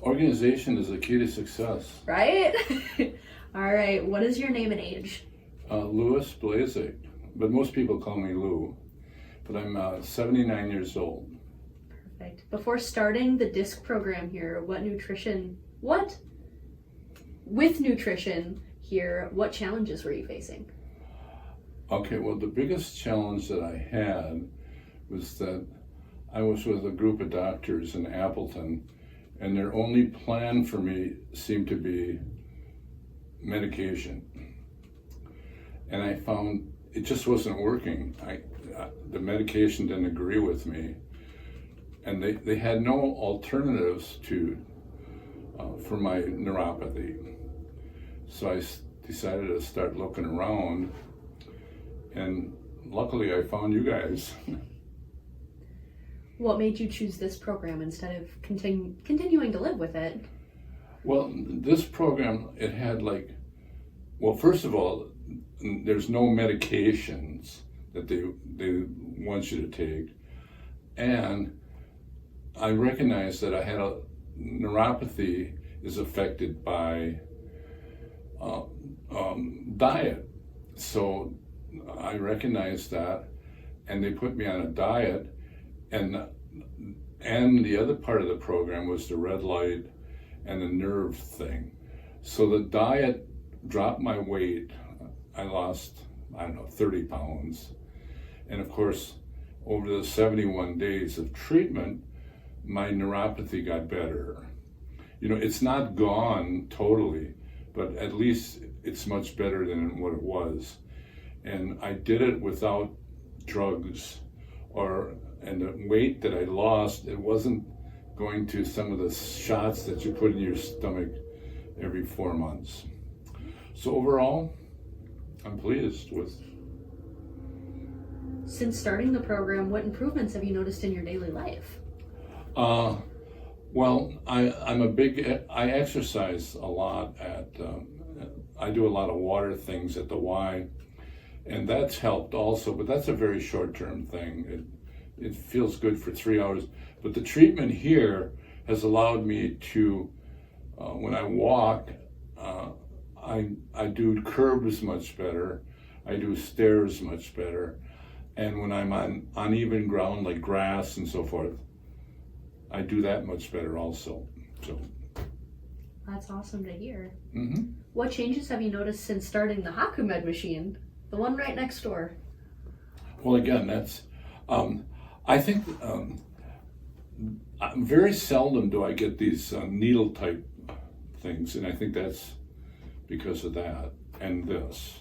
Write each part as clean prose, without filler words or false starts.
Organization is the key to success. Right? All right, what is your name and age? Louis Blazik, but most people call me Lou. But I'm 79 years old. Perfect. Before starting the DISC program here, with nutrition here, what challenges were you facing? Okay, well, the biggest challenge that I had was that I was with a group of doctors in Appleton, and their only plan for me seemed to be medication. And I found it just wasn't working. The medication didn't agree with me, and they had no alternatives for my neuropathy. So I decided to start looking around, and luckily I found you guys. What made you choose this program instead of continuing to live with it? Well, this program, it had first of all, there's no medications that they want you to take. And I recognized that I had a neuropathy is affected by diet. So I recognized that, and they put me on a diet. And the other part of the program was the red light and the nerve thing. So the diet dropped my weight. I lost, 30 pounds. And of course, over the 71 days of treatment, my neuropathy got better. It's not gone totally, but at least it's much better than what it was. And I did it without drugs and the weight that I lost, it wasn't going to some of the shots that you put in your stomach every 4 months. So overall, I'm pleased with. Since starting the program, what improvements have you noticed in your daily life? Well, I exercise a lot I do a lot of water things at the Y, and that's helped also, but that's a very short-term thing. It feels good for 3 hours, but the treatment here has allowed me to, when I walk, I do curbs much better, I do stairs much better, and when I'm on uneven ground like grass and so forth, I do that much better also. So that's awesome to hear. Mm-hmm. What changes have you noticed since starting the HakuMed machine, the one right next door? Well, again, that's I think very seldom do I get these needle type things, and I think that's because of that and this.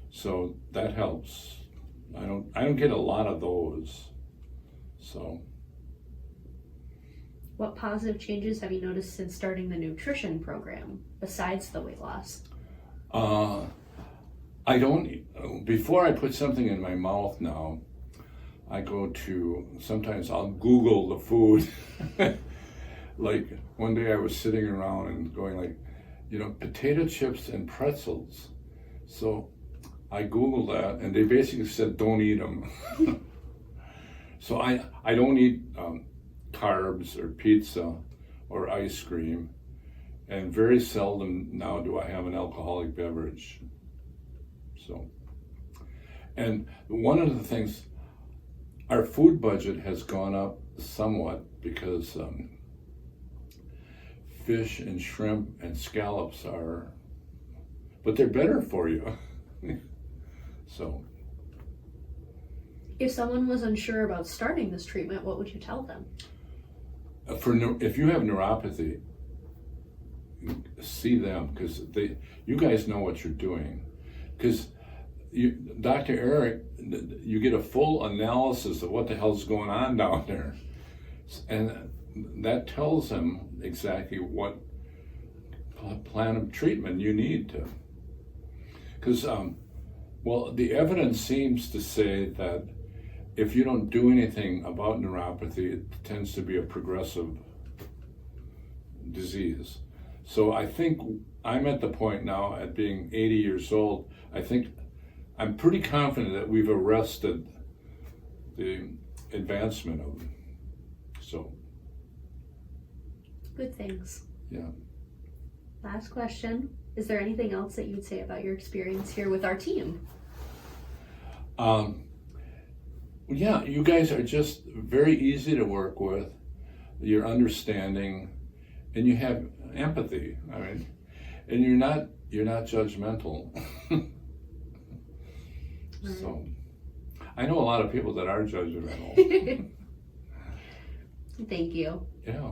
So that helps. I don't get a lot of those. So. What positive changes have you noticed since starting the nutrition program besides the weight loss? I don't. Before I put something in my mouth now, sometimes I'll Google the food. Like one day I was sitting around and going potato chips and pretzels. So I Googled that, and they basically said, don't eat them. So I don't eat carbs or pizza or ice cream, and very seldom now do I have an alcoholic beverage. So, and one of the things, our food budget has gone up somewhat because fish and shrimp and scallops but they're better for you. So. If someone was unsure about starting this treatment, what would you tell them? If you have neuropathy, see them, because you guys know what you're doing. Because Dr. Eric, you get a full analysis of what the hell's going on down there, and that tells him exactly what plan of treatment you need to. Because the evidence seems to say that if you don't do anything about neuropathy, it tends to be a progressive disease. So I think I'm at the point now, at being 80 years old, I'm pretty confident that we've arrested the advancement of it. So. Good things. Yeah. Last question. Is there anything else that you'd say about your experience here with our team? Yeah, you guys are just very easy to work with. You're understanding, and you have empathy. I mean, and you're not judgmental. Right. So, I know a lot of people that are judgmental. Thank you. Yeah.